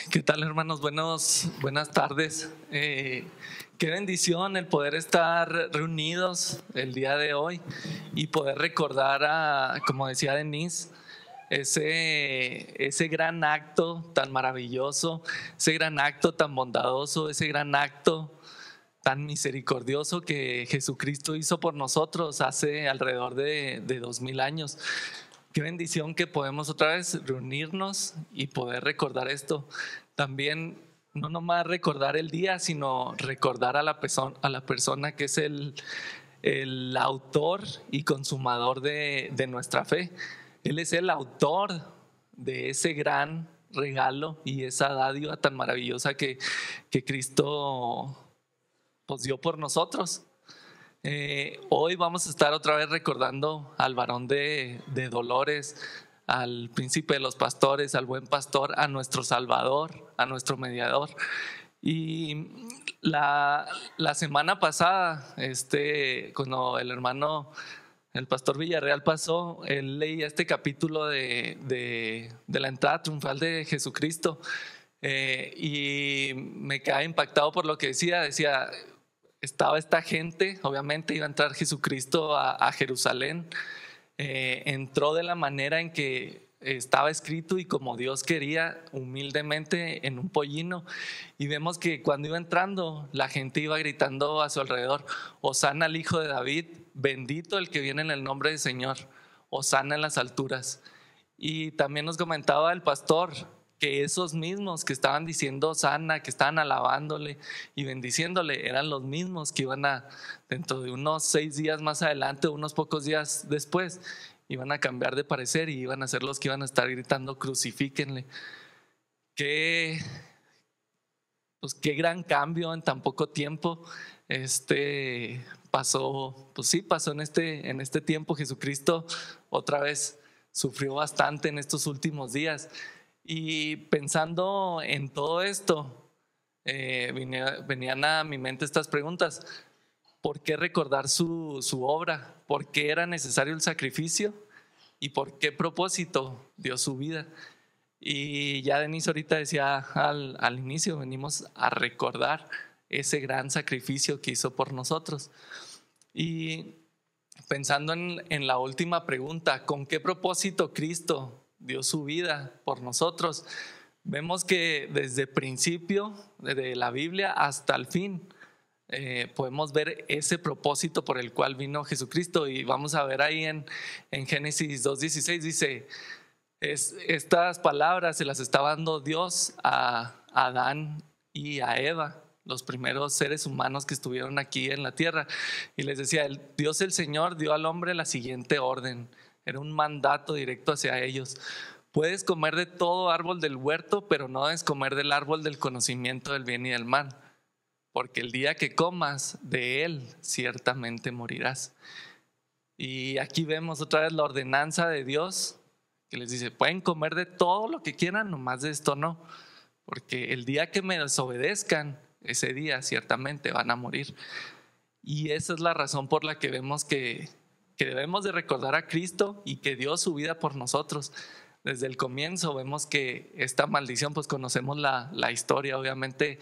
¿Qué tal, hermanos? Buenas tardes. Qué bendición el poder estar reunidos el día de hoy y poder recordar como decía Denise, ese gran acto tan maravilloso, ese gran acto tan bondadoso, ese gran acto tan misericordioso que Jesucristo hizo por nosotros hace alrededor de 2000 años. Qué bendición que podemos otra vez reunirnos y poder recordar esto. También no nomás recordar el día, sino recordar a la persona que es el autor y consumador de nuestra fe. Él es el autor de ese gran regalo y esa dádiva tan maravillosa que Cristo pues dio por nosotros. Hoy vamos a estar otra vez recordando al varón de Dolores, al príncipe de los pastores, al buen pastor, a nuestro Salvador, a nuestro mediador. Y la semana pasada, cuando el pastor Villarreal pasó, él leía este capítulo de la entrada triunfal de Jesucristo, y me quedé impactado por lo que decía. Estaba esta gente, obviamente iba a entrar Jesucristo a Jerusalén, entró de la manera en que estaba escrito y como Dios quería, humildemente en un pollino, y vemos que cuando iba entrando la gente iba gritando a su alrededor: Hosana al Hijo de David, bendito el que viene en el nombre del Señor, Hosana en las alturas. Y también nos comentaba el pastor que esos mismos que estaban diciendo Hosana, que estaban alabándole y bendiciéndole, eran los mismos que iban dentro de unos 6 días más adelante, unos pocos días después, iban a cambiar de parecer y iban a ser los que iban a estar gritando: crucifíquenle. Qué gran cambio en tan poco tiempo. Pasó en este tiempo. Jesucristo otra vez sufrió bastante en estos últimos días. Y pensando en todo esto, venían a mi mente estas preguntas: ¿por qué recordar su obra? ¿Por qué era necesario el sacrificio? ¿Y por qué propósito dio su vida? Y ya Denise ahorita decía al inicio, venimos a recordar ese gran sacrificio que hizo por nosotros. Y pensando en la última pregunta, ¿con qué propósito Cristo dio su vida por nosotros? Vemos que desde el principio de la Biblia hasta el fin, podemos ver ese propósito por el cual vino Jesucristo. Y vamos a ver ahí en Génesis 2:16, dice: estas palabras se las estaba dando Dios a Adán y a Eva, los primeros seres humanos que estuvieron aquí en la tierra, y les decía: Dios el Señor dio al hombre la siguiente orden. Era un mandato directo hacia ellos: puedes comer de todo árbol del huerto, pero no debes comer del árbol del conocimiento del bien y del mal, porque el día que comas de él ciertamente morirás. Y aquí vemos otra vez la ordenanza de Dios, que les dice: pueden comer de todo lo que quieran, nomás de esto no, porque el día que me desobedezcan, ese día ciertamente van a morir. Y esa es la razón por la que vemos que debemos de recordar a Cristo y que dio su vida por nosotros. Desde el comienzo vemos que esta maldición, pues conocemos la historia. Obviamente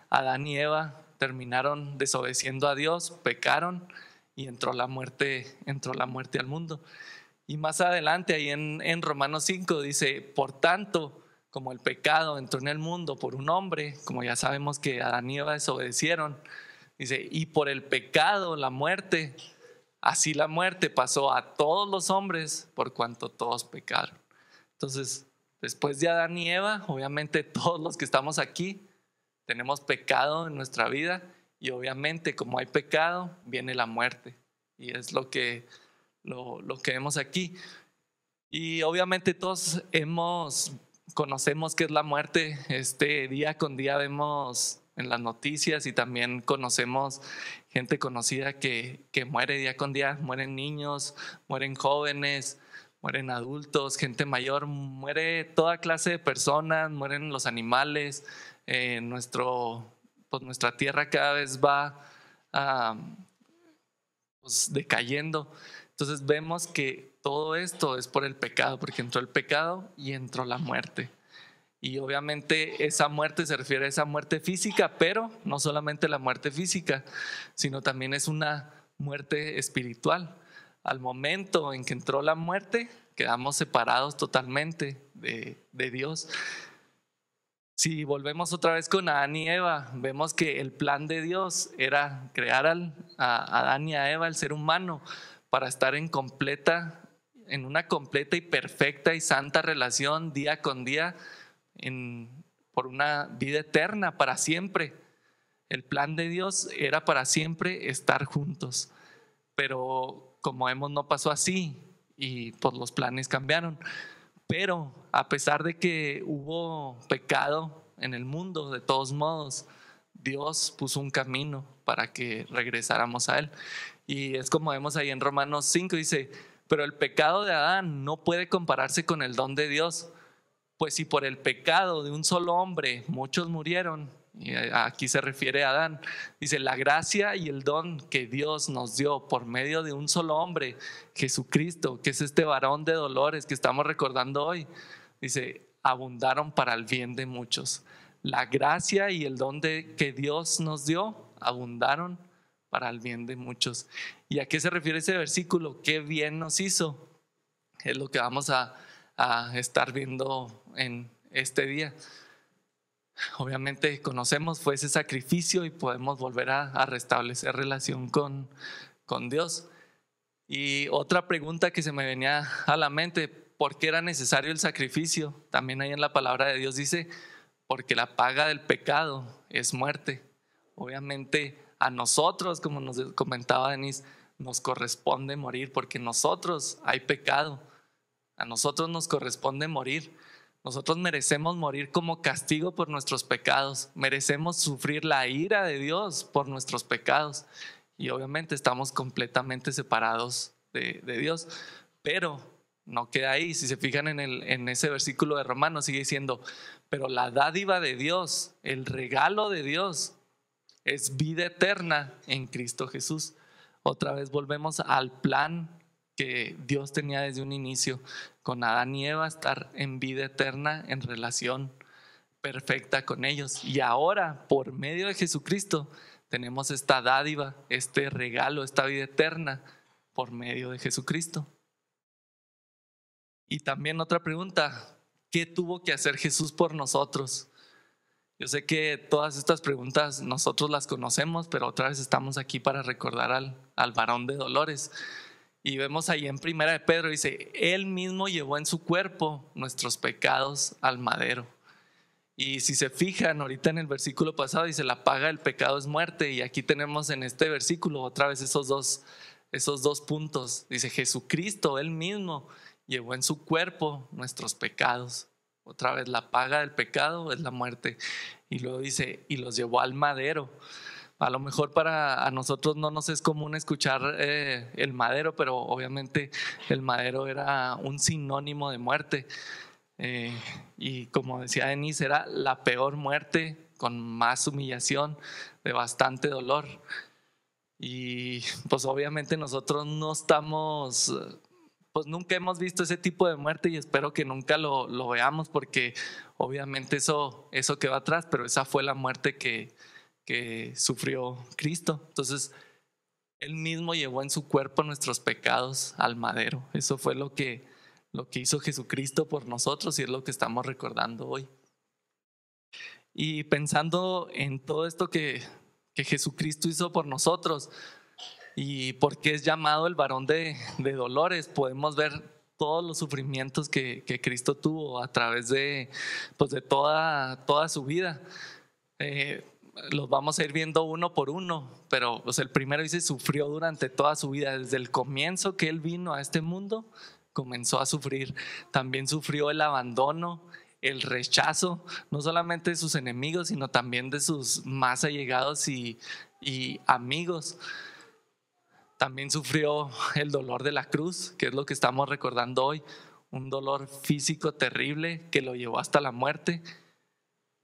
Adán y Eva terminaron desobedeciendo a Dios, pecaron y entró la muerte al mundo. Y más adelante ahí en Romanos 5 dice: por tanto, como el pecado entró en el mundo por un hombre, como ya sabemos que Adán y Eva desobedecieron, dice, y por el pecado la muerte, así la muerte pasó a todos los hombres por cuanto todos pecaron. Entonces, después de Adán y Eva, obviamente todos los que estamos aquí tenemos pecado en nuestra vida, y obviamente como hay pecado, viene la muerte, y es lo que vemos aquí. Y obviamente todos conocemos qué es la muerte. Día con día vemos en las noticias y también conocemos gente conocida que muere día con día. Mueren niños, mueren jóvenes, mueren adultos, gente mayor, muere toda clase de personas, mueren los animales. Nuestra tierra cada vez va decayendo. Entonces vemos que todo esto es por el pecado, porque entró el pecado y entró la muerte. Y obviamente esa muerte se refiere a esa muerte física, pero no solamente la muerte física, sino también es una muerte espiritual. Al momento en que entró la muerte, quedamos separados totalmente de Dios. Si volvemos otra vez con Adán y Eva, vemos que el plan de Dios era crear a Adán y a Eva, el ser humano, para estar en una completa y perfecta y santa relación día con día, por una vida eterna, para siempre. El plan de Dios era para siempre estar juntos, pero como vemos no pasó así y pues los planes cambiaron. Pero a pesar de que hubo pecado en el mundo, de todos modos, Dios puso un camino para que regresáramos a Él. Y es como vemos ahí en Romanos 5, dice, pero el pecado de Adán no puede compararse con el don de Dios, pues si por el pecado de un solo hombre muchos murieron, y aquí se refiere a Adán, dice, la gracia y el don que Dios nos dio por medio de un solo hombre, Jesucristo, que es este varón de dolores que estamos recordando hoy, dice, abundaron para el bien de muchos. La gracia y el don que Dios nos dio abundaron para el bien de muchos. ¿Y a qué se refiere ese versículo? ¿Qué bien nos hizo? Es lo que vamos a estar viendo en este día. Obviamente conocemos, fue ese sacrificio y podemos volver a restablecer relación con Dios. Y otra pregunta que se me venía a la mente, ¿por qué era necesario el sacrificio? También ahí en la palabra de Dios dice, porque la paga del pecado es muerte. Obviamente a nosotros, como nos comentaba Denise, nos corresponde morir porque nosotros hay pecado. A nosotros nos corresponde morir. Nosotros merecemos morir como castigo por nuestros pecados. Merecemos sufrir la ira de Dios por nuestros pecados. Y obviamente estamos completamente separados de Dios. Pero no queda ahí. Si se fijan en ese versículo de Romanos, sigue diciendo, pero la dádiva de Dios, el regalo de Dios, es vida eterna en Cristo Jesús. Otra vez volvemos al plan que Dios tenía desde un inicio con Adán y Eva, estar en vida eterna, en relación perfecta con ellos. Y ahora, por medio de Jesucristo, tenemos esta dádiva, este regalo, esta vida eterna, por medio de Jesucristo. Y también otra pregunta, ¿qué tuvo que hacer Jesús por nosotros? Yo sé que todas estas preguntas nosotros las conocemos, pero otra vez estamos aquí para recordar al varón de dolores. Y vemos ahí en Primera de Pedro, dice, Él mismo llevó en su cuerpo nuestros pecados al madero. Y si se fijan, ahorita en el versículo pasado dice, la paga del pecado es muerte. Y aquí tenemos en este versículo otra vez esos dos puntos. Dice, Jesucristo, Él mismo llevó en su cuerpo nuestros pecados. Otra vez, la paga del pecado es la muerte. Y luego dice, y los llevó al madero. A lo mejor para nosotros no nos es común escuchar el madero, pero obviamente el madero era un sinónimo de muerte. Y como decía Denise, era la peor muerte, con más humillación, de bastante dolor. Y pues obviamente nosotros no estamos, pues nunca hemos visto ese tipo de muerte y espero que nunca lo veamos, porque obviamente eso quedó atrás, pero esa fue la muerte que sufrió Cristo. Entonces Él mismo llevó en su cuerpo nuestros pecados al madero. Eso fue lo que hizo Jesucristo por nosotros y es lo que estamos recordando hoy. Y pensando en todo esto que Jesucristo hizo por nosotros y por qué es llamado el varón de dolores, podemos ver todos los sufrimientos que Cristo tuvo a través de toda su vida. Los vamos a ir viendo uno por uno, pero pues el primero dice, sufrió durante toda su vida. Desde el comienzo que Él vino a este mundo, comenzó a sufrir. También sufrió el abandono, el rechazo, no solamente de sus enemigos, sino también de sus más allegados y amigos. También sufrió el dolor de la cruz, que es lo que estamos recordando hoy, un dolor físico terrible que lo llevó hasta la muerte.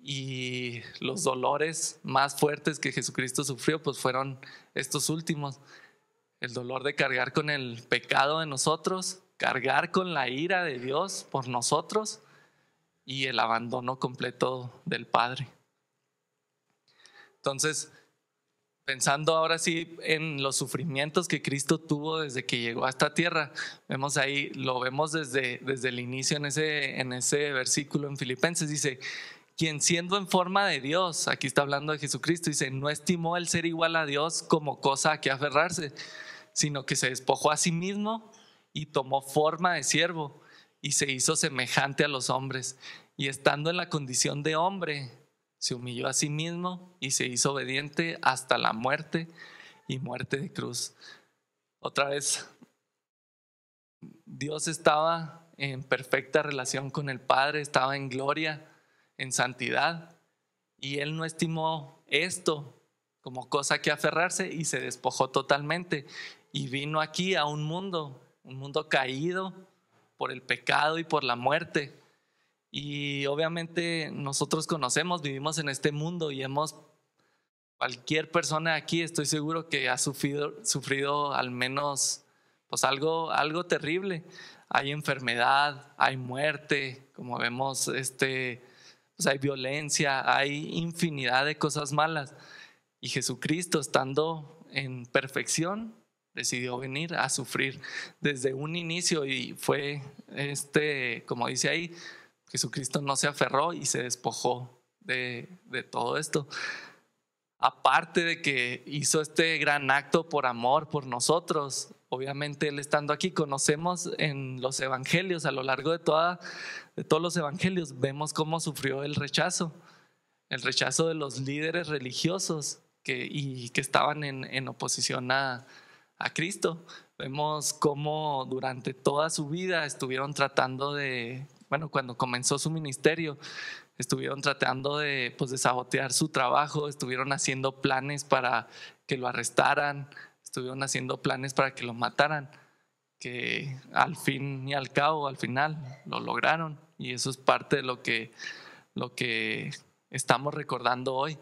Y los dolores más fuertes que Jesucristo sufrió pues fueron estos últimos: el dolor de cargar con el pecado de nosotros, cargar con la ira de Dios por nosotros, y el abandono completo del Padre. Entonces, pensando ahora sí en los sufrimientos que Cristo tuvo desde que llegó a esta tierra, vemos ahí, lo vemos desde el inicio en ese versículo en Filipenses, dice: quien siendo en forma de Dios, aquí está hablando de Jesucristo, dice, no estimó el ser igual a Dios como cosa a que aferrarse, sino que se despojó a sí mismo y tomó forma de siervo y se hizo semejante a los hombres, y estando en la condición de hombre, se humilló a sí mismo y se hizo obediente hasta la muerte y muerte de cruz. Otra vez, Dios estaba en perfecta relación con el Padre, estaba en gloria, en santidad, y Él no estimó esto como cosa que aferrarse y se despojó totalmente y vino aquí a un mundo caído por el pecado y por la muerte. Y obviamente nosotros vivimos en este mundo y cualquier persona aquí, estoy seguro que ha sufrido al menos pues algo terrible. Hay enfermedad, hay muerte, como vemos, pues hay violencia, hay infinidad de cosas malas. Y Jesucristo, estando en perfección, decidió venir a sufrir desde un inicio, y fue como dice ahí, Jesucristo no se aferró y se despojó de todo esto. Aparte de que hizo este gran acto por amor por nosotros, obviamente Él estando aquí, conocemos en los evangelios, a lo largo de todos los evangelios, vemos cómo sufrió el rechazo de los líderes religiosos que estaban en oposición a Cristo. Vemos cómo durante toda su vida estuvieron tratando cuando comenzó su ministerio, estuvieron tratando de sabotear su trabajo, estuvieron haciendo planes para que lo arrestaran, estuvieron haciendo planes para que lo mataran, que al fin y al cabo, al final, lo lograron. Y eso es parte de lo que estamos recordando hoy.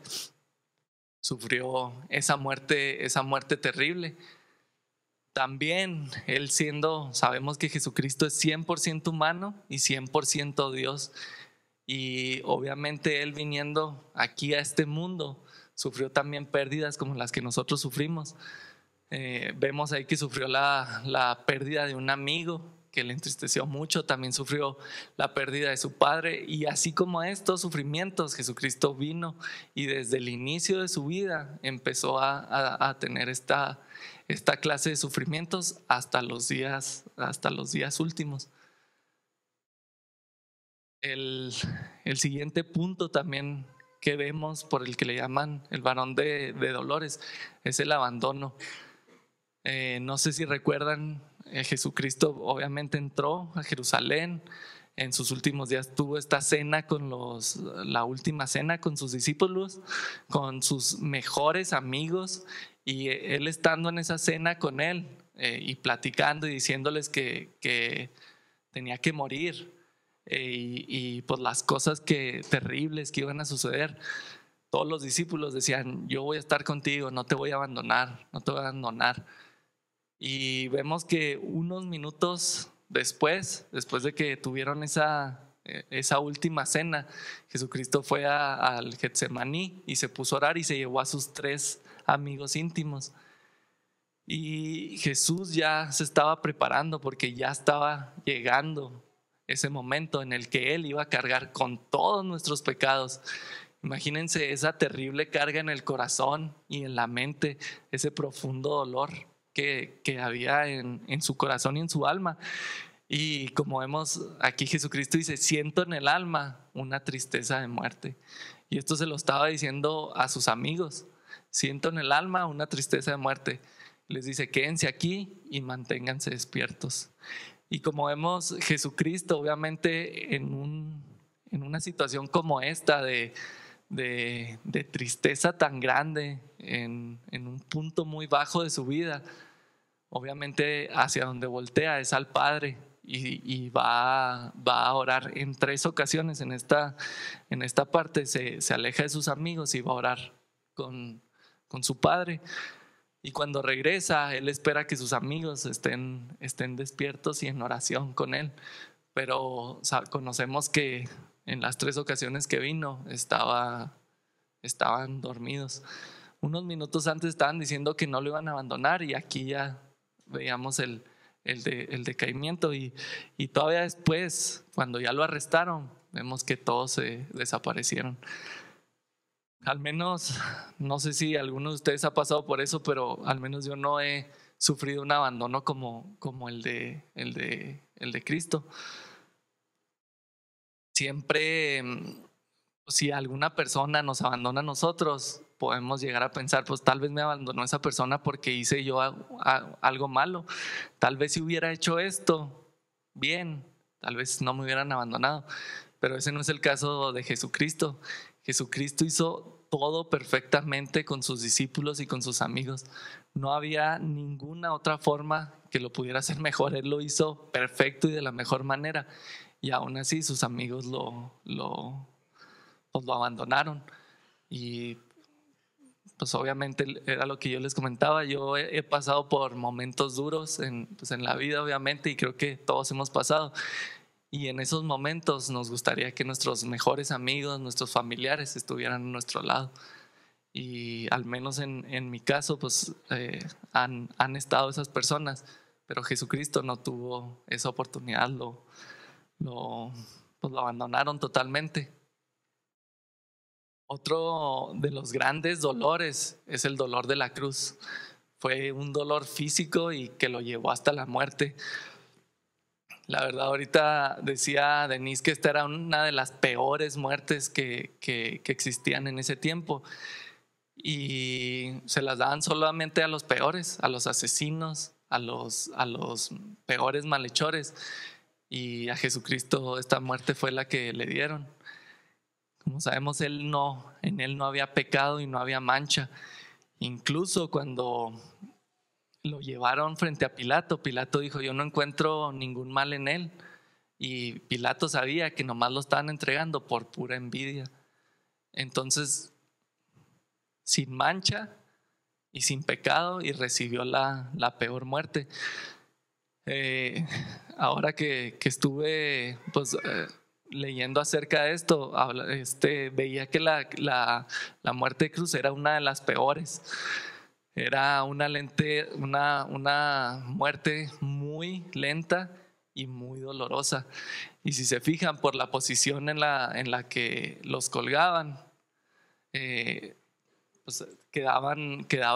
Sufrió esa muerte terrible. También sabemos que Jesucristo es 100% humano y 100% Dios. Y obviamente Él, viniendo aquí a este mundo, sufrió también pérdidas como las que nosotros sufrimos. Vemos ahí que sufrió la pérdida de un amigo que le entristeció mucho, también sufrió la pérdida de su padre, y así como estos sufrimientos, Jesucristo vino y desde el inicio de su vida empezó a tener esta clase de sufrimientos hasta los días últimos. El siguiente punto también que vemos, por el que le llaman el varón de dolores, es el abandono. No sé si recuerdan, Jesucristo obviamente entró a Jerusalén. En sus últimos días tuvo esta cena la última cena con sus discípulos, con sus mejores amigos, y Él estando en esa cena con él y platicando y diciéndoles que tenía que morir, y pues las cosas terribles que iban a suceder. Todos los discípulos decían: yo voy a estar contigo, no te voy a abandonar, no te voy a abandonar. Y vemos que unos minutos después de que tuvieron esa última cena, Jesucristo fue al Getsemaní y se puso a orar y se llevó a sus 3 amigos íntimos. Y Jesús ya se estaba preparando porque ya estaba llegando ese momento en el que Él iba a cargar con todos nuestros pecados. Imagínense esa terrible carga en el corazón y en la mente, ese profundo dolor que había en su corazón y en su alma. Y como vemos aquí, Jesucristo dice: siento en el alma una tristeza de muerte. Y esto se lo estaba diciendo a sus amigos: siento en el alma una tristeza de muerte. Les dice: quédense aquí y manténganse despiertos. Y como vemos, Jesucristo, obviamente, en una situación como esta de tristeza tan grande, en un punto muy bajo de su vida, obviamente hacia donde voltea es al Padre, y va a orar en 3 ocasiones. En esta parte se aleja de sus amigos y va a orar con su Padre. Y cuando regresa, Él espera que sus amigos estén despiertos y en oración con Él. Pero conocemos que en las 3 ocasiones que vino estaban dormidos. Unos minutos antes estaban diciendo que no lo iban a abandonar y aquí ya veíamos el decaimiento y todavía después, cuando ya lo arrestaron, vemos que todos se desaparecieron. Al menos, no sé si alguno de ustedes ha pasado por eso, pero al menos yo no he sufrido un abandono como el de Cristo. Siempre, si alguna persona nos abandona a nosotros, podemos llegar a pensar, pues tal vez me abandonó esa persona porque hice yo algo malo. Tal vez si hubiera hecho esto bien, tal vez no me hubieran abandonado. Pero ese no es el caso de Jesucristo. Jesucristo hizo todo perfectamente con sus discípulos y con sus amigos. No había ninguna otra forma que lo pudiera hacer mejor. Él lo hizo perfecto y de la mejor manera. Y aún así sus amigos lo abandonaron. Y pues obviamente era lo que yo les comentaba. Yo he pasado por momentos duros en la vida, obviamente, y creo que todos hemos pasado. Y en esos momentos nos gustaría que nuestros mejores amigos, nuestros familiares estuvieran a nuestro lado. Y al menos en mi caso, pues han estado esas personas, pero Jesucristo no tuvo esa oportunidad, lo abandonaron totalmente. Otro de los grandes dolores es el dolor de la cruz. Fue un dolor físico y que lo llevó hasta la muerte. La verdad, ahorita decía Denise que esta era una de las peores muertes que existían en ese tiempo. Y se las daban solamente a los peores, a los asesinos, a los peores malhechores. Y a Jesucristo esta muerte fue la que le dieron. Como sabemos, en él no había pecado y no había mancha. Incluso cuando lo llevaron frente a Pilato, Pilato dijo: yo no encuentro ningún mal en él. Y Pilato sabía que nomás lo estaban entregando por pura envidia. Entonces, sin mancha y sin pecado, y recibió la peor muerte. Ahora que estuve leyendo acerca de esto, veía que la muerte de cruz era una de las peores. Era una muerte muy lenta y muy dolorosa. Y si se fijan por la posición en la que los colgaban, pues quedaba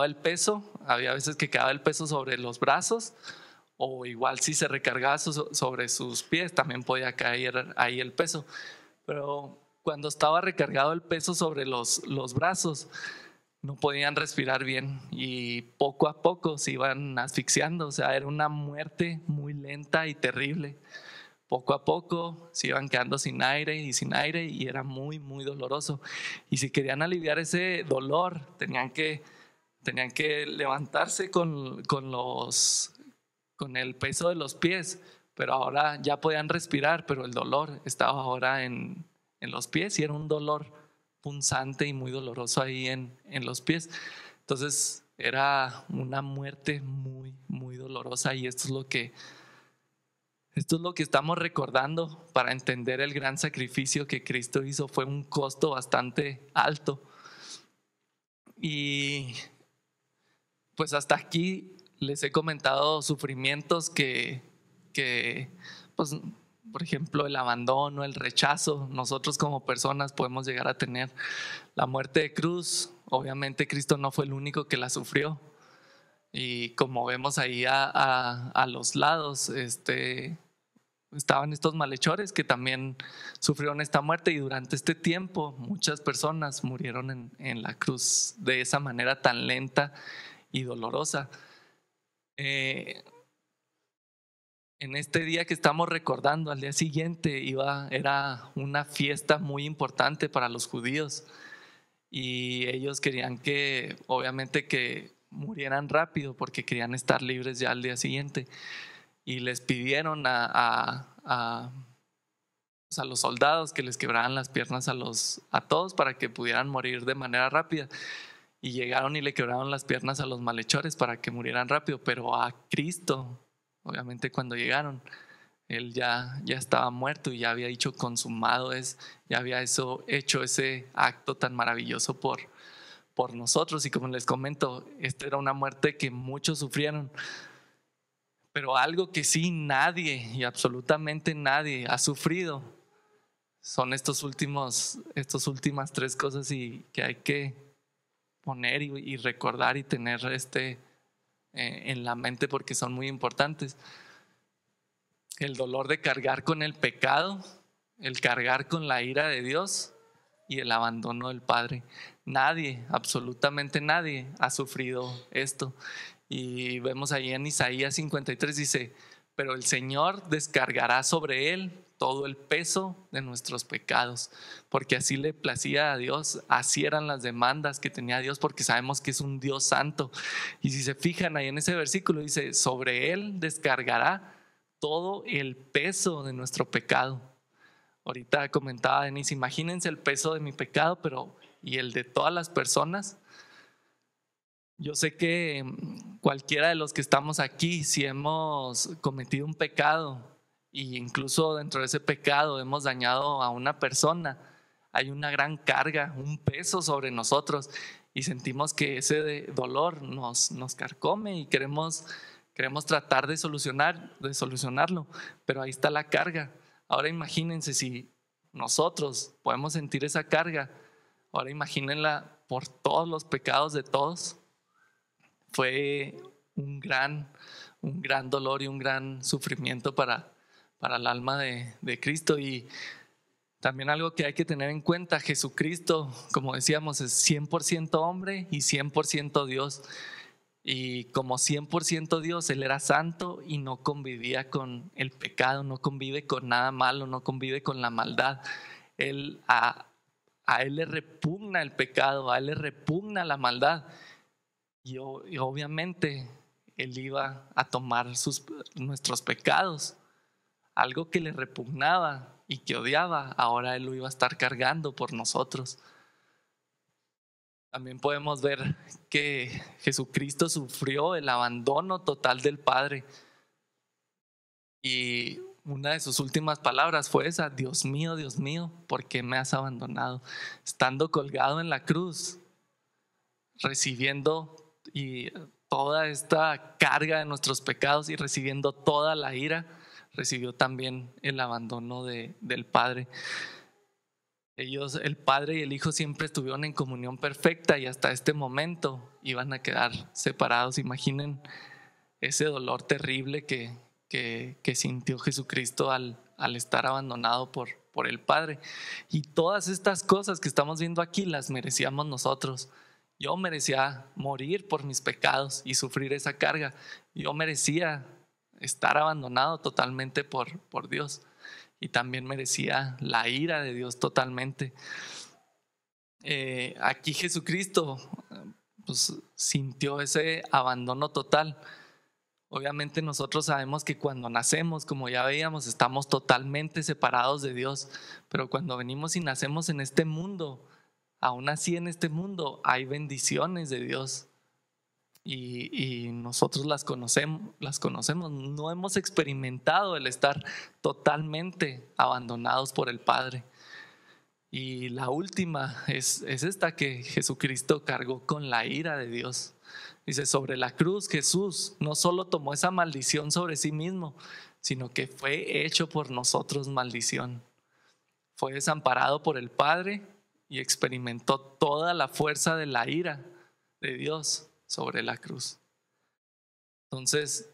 el peso. Había veces que quedaba el peso sobre los brazos, o igual si se recargaba sobre sus pies también podía caer ahí el peso. Pero cuando estaba recargado el peso sobre los brazos, no podían respirar bien y poco a poco se iban asfixiando. O sea, era una muerte muy lenta y terrible. Poco a poco se iban quedando sin aire y era muy, muy doloroso. Y si querían aliviar ese dolor, tenían que levantarse con el peso de los pies, pero ahora ya podían respirar, pero el dolor estaba ahora en los pies, y era un dolor punzante y muy doloroso ahí en los pies. Entonces era una muerte muy, muy dolorosa, y esto es lo que estamos recordando para entender el gran sacrificio que Cristo hizo. Fue un costo bastante alto. Y pues hasta aquí les he comentado sufrimientos que pues, por ejemplo, el abandono, el rechazo, nosotros como personas podemos llegar a tener. La muerte de cruz, obviamente Cristo no fue el único que la sufrió. Y como vemos ahí a los lados, estaban estos malhechores que también sufrieron esta muerte, y durante este tiempo muchas personas murieron en la cruz de esa manera tan lenta y dolorosa. En este día que estamos recordando, al día siguiente era una fiesta muy importante para los judíos, y ellos querían obviamente que murieran rápido porque querían estar libres ya al día siguiente, y les pidieron a los soldados que les quebraran las piernas a todos para que pudieran morir de manera rápida. Y llegaron y le quebraron las piernas a los malhechores para que murieran rápido, pero a Cristo, obviamente, cuando llegaron, Él ya estaba muerto y ya había dicho consumado es, ya había hecho ese acto tan maravilloso por nosotros. Y como les comento, esta era una muerte que muchos sufrieron, pero algo que sí nadie y absolutamente nadie ha sufrido son estas últimas tres cosas y que hay que poner y recordar y tener en la mente porque son muy importantes. El dolor de cargar con el pecado, el cargar con la ira de Dios y el abandono del Padre. Nadie, absolutamente nadie ha sufrido esto. Y vemos ahí en Isaías 53, dice, pero el Señor descargará sobre él todo el peso de nuestros pecados, porque así le placía a Dios, así eran las demandas que tenía Dios, porque sabemos que es un Dios santo. Y si se fijan ahí en ese versículo, dice, sobre él descargará todo el peso de nuestro pecado. Ahorita comentaba Denise, imagínense el peso de mi pecado, pero y el de todas las personas. Yo sé que cualquiera de los que estamos aquí, si hemos cometido un pecado e incluso dentro de ese pecado hemos dañado a una persona, hay una gran carga, un peso sobre nosotros y sentimos que ese dolor nos carcome y queremos tratar de solucionarlo, pero ahí está la carga. Ahora imagínense si nosotros podemos sentir esa carga, ahora imagínenla por todos los pecados de todos. Fue un gran dolor y un gran sufrimiento para el alma de Cristo. Y también algo que hay que tener en cuenta, Jesucristo, como decíamos, es 100% hombre y 100% Dios. Y como 100% Dios, Él era santo y no convivía con el pecado, no convive con nada malo, no convive con la maldad. A Él le repugna el pecado, a Él le repugna la maldad. Y obviamente Él iba a tomar nuestros pecados, algo que le repugnaba y que odiaba, ahora Él lo iba a estar cargando por nosotros. También podemos ver que Jesucristo sufrió el abandono total del Padre. Y una de sus últimas palabras fue esa: Dios mío, ¿por qué me has abandonado? Estando colgado en la cruz, recibiendo y toda esta carga de nuestros pecados y recibiendo toda la ira, recibió también el abandono del Padre. Ellos, el Padre y el Hijo, siempre estuvieron en comunión perfecta y hasta este momento iban a quedar separados. Imaginen ese dolor terrible que sintió Jesucristo al estar abandonado por el Padre. Y todas estas cosas que estamos viendo aquí las merecíamos nosotros. Yo merecía morir por mis pecados y sufrir esa carga. Yo merecía estar abandonado totalmente por Dios. Y también merecía la ira de Dios totalmente. Aquí Jesucristo pues, sintió ese abandono total. Obviamente nosotros sabemos que cuando nacemos, como ya veíamos, estamos totalmente separados de Dios. Pero cuando venimos y nacemos en este mundo, aún así en este mundo hay bendiciones de Dios y nosotros las conocemos. No hemos experimentado el estar totalmente abandonados por el Padre. Y la última es esta, que Jesucristo cargó con la ira de Dios. Dice, sobre la cruz Jesús no solo tomó esa maldición sobre sí mismo, sino que fue hecho por nosotros maldición. Fue desamparado por el Padre y experimentó toda la fuerza de la ira de Dios sobre la cruz. Entonces,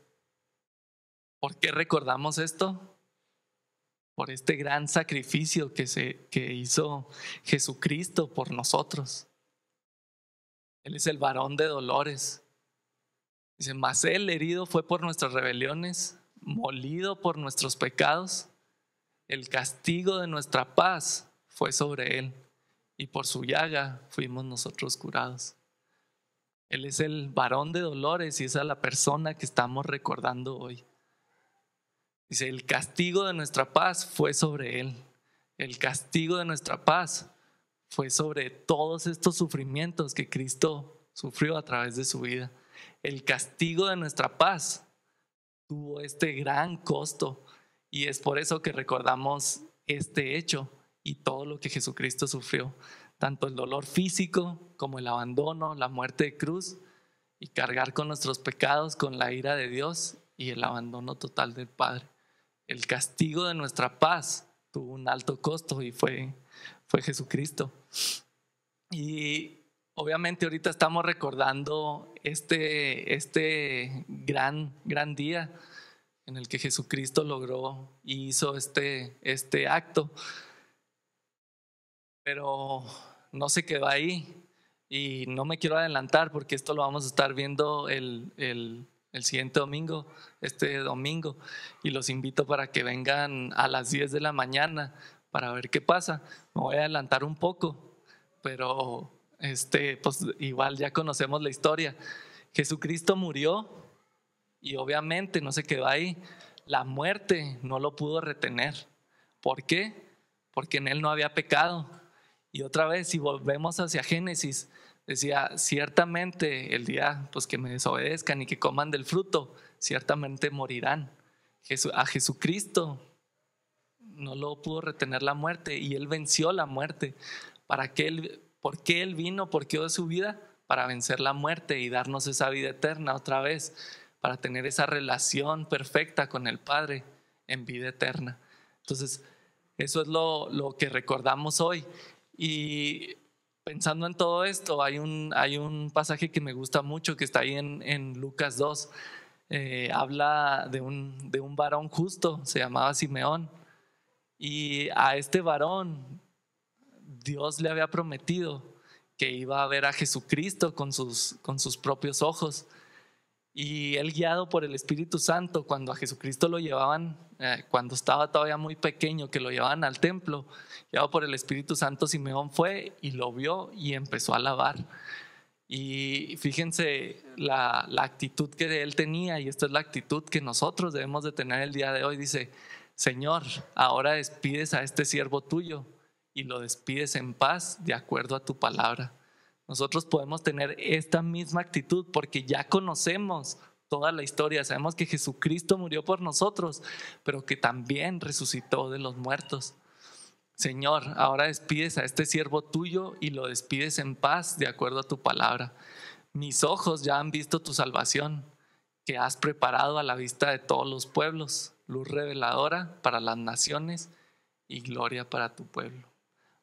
¿por qué recordamos esto? Por este gran sacrificio que hizo Jesucristo por nosotros. Él es el varón de dolores. Dice, mas Él herido fue por nuestras rebeliones, molido por nuestros pecados. El castigo de nuestra paz fue sobre Él, y por su llaga fuimos nosotros curados. Él es el varón de dolores y esa es la persona que estamos recordando hoy. Dice, el castigo de nuestra paz fue sobre Él. El castigo de nuestra paz fue sobre todos estos sufrimientos que Cristo sufrió a través de su vida. El castigo de nuestra paz tuvo este gran costo Y es por eso que recordamos este hecho y todo lo que Jesucristo sufrió, tanto el dolor físico como el abandono, la muerte de cruz, y cargar con nuestros pecados, con la ira de Dios y el abandono total del Padre. El castigo de nuestra paz tuvo un alto costo y fue Jesucristo. Y obviamente ahorita estamos recordando este gran día en el que Jesucristo logró y hizo este acto, pero no se quedó ahí. Y no me quiero adelantar porque esto lo vamos a estar viendo el siguiente domingo, este domingo, y los invito para que vengan a las 10 de la mañana para ver qué pasa. Me voy a adelantar un poco, pero pues igual ya conocemos la historia. Jesucristo murió y obviamente no se quedó ahí. La muerte no lo pudo retener. ¿Por qué? Porque en él no había pecado. Y otra vez, si volvemos hacia Génesis, decía, ciertamente el día pues, que me desobedezcan y que coman del fruto, ciertamente morirán. A Jesucristo no lo pudo retener la muerte y él venció la muerte. ¿Por qué él vino? ¿Por qué dio su vida? Para vencer la muerte y darnos esa vida eterna otra vez, para tener esa relación perfecta con el Padre en vida eterna. Entonces, eso es lo que recordamos hoy. Y pensando en todo esto, hay un pasaje que me gusta mucho que está ahí en Lucas 2. Habla de un varón justo, se llamaba Simeón. Y a este varón Dios le había prometido que iba a ver a Jesucristo con sus propios ojos. Y él, guiado por el Espíritu Santo, cuando a Jesucristo lo llevaban, cuando estaba todavía muy pequeño, que lo llevaban al templo, llevado por el Espíritu Santo, Simeón fue y lo vio y empezó a alabar. Y fíjense la actitud que él tenía, y esta es la actitud que nosotros debemos de tener el día de hoy. Dice, Señor, ahora despides a este siervo tuyo y lo despides en paz de acuerdo a tu palabra. Nosotros podemos tener esta misma actitud porque ya conocemos toda la historia. Sabemos que Jesucristo murió por nosotros, pero que también resucitó de los muertos. Señor, ahora despides a este siervo tuyo y lo despides en paz de acuerdo a tu palabra. Mis ojos ya han visto tu salvación, que has preparado a la vista de todos los pueblos, luz reveladora para las naciones y gloria para tu pueblo.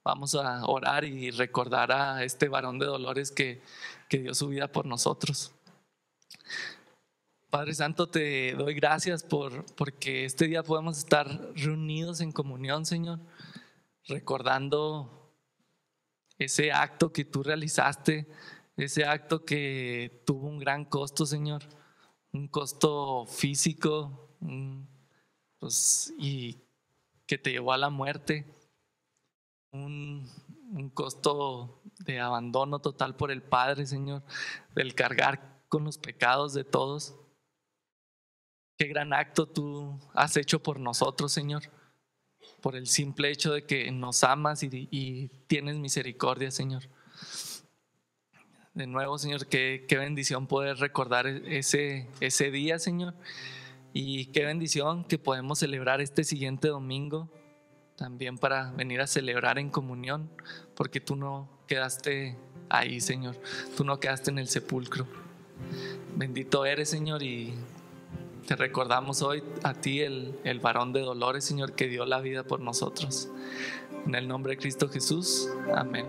Vamos a orar y recordar a este varón de dolores que dio su vida por nosotros. Padre Santo, te doy gracias porque este día podemos estar reunidos en comunión, Señor, recordando ese acto que tú realizaste, ese acto que tuvo un gran costo, Señor, un costo físico, y que te llevó a la muerte. Un costo de abandono total por el Padre, Señor, del cargar con los pecados de todos. Qué gran acto tú has hecho por nosotros, Señor, por el simple hecho de que nos amas y tienes misericordia, Señor. De nuevo, Señor, qué bendición poder recordar ese día, Señor, y qué bendición que podemos celebrar este siguiente domingo también para venir a celebrar en comunión, porque tú no quedaste ahí, Señor, tú no quedaste en el sepulcro. Bendito eres, Señor, y te recordamos hoy a ti, el varón de dolores, Señor, que dio la vida por nosotros. En el nombre de Cristo Jesús, amén.